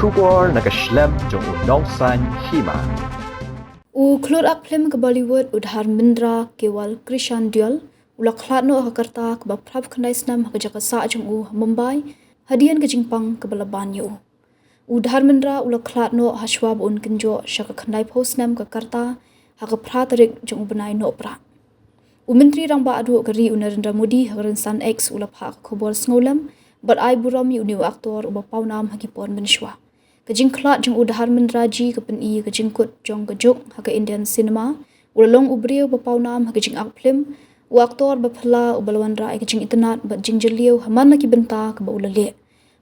Shubor naga Snem jong nongsan Hima. Khlur Phlim ke Bollywood Dharmendra kewal Krishan Dial ula Khlad no Jakarta ke baprab khnai Snem ke Jakarta jong Mumbai hadian ke Jingpang ke Balaban yo. Dharmendra ula Khlad no Hashwa un kenjo shaka khnai pho Snem ke Jakarta ha ke pratarik jong benai no pra. Menteri rang ba adu ke ri Narendra Modi harin san X ula pha khobor sngolam but ai buram yu new aktor uba paunam hagi pon benshwa. Kajing Khlad jong Dharmendra ji ke pen i kajing kut jong ke jok ha ke Indian cinema ulong ubriu ba paunam ha kajing Phlim u aktor ba phla u balwan ra kajing internet ba jing jeliu haman ki benta ke ba ulale.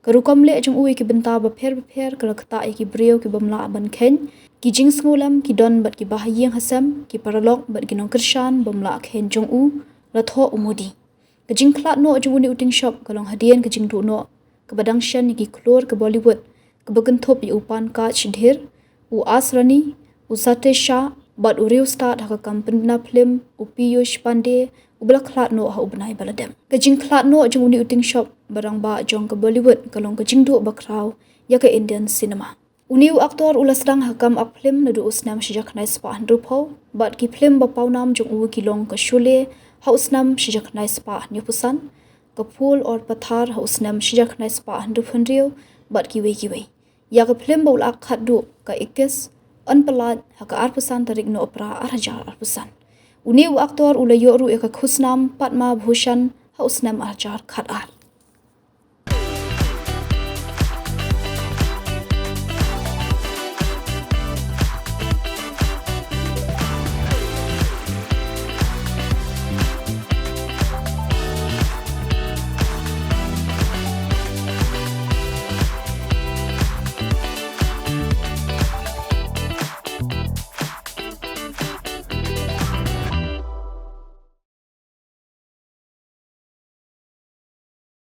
Karukom le jong ui ki benta ba pher ke rakta ki briu ki bamla ban khen ki jing sngolam ki don bat ki bahayeng hasam ki paralok bat ki nong kershan bamla khen jong u la tho umodi. Kajing Khlad no jong uni uting shop kalong hadian kajing du no ke badang shan ki Khlur ke Bollywood ke bagan thop i upan ka chidhir u asrani u satesha bat u riu start ha company na Phlim u Piyush Pandey u bla Khlad no ha ubnai baladem. Kajing Khlad no jong uni uting shop barang ba jong ke Bollywood kalong kajing du bakraw ya ke Indian cinema. Uniu aktor ula sedang hakam Phlim na du usnam sejak nai spa handrupo bat ki Phlim ba paunam jong u kilong ke shule ha usnam sejak nai spa nyupusan ke pool or pathar ha usnam sejak nai spa handrupo bat ki wei ya ke Phlim ba ula khat du ka ikes anpalat ha ka arpusan tarik no opera arhajar arpusan. Uniu aktor ula yoru e ka khusnam Padma Bhushan ha usnam arhajar khat ar.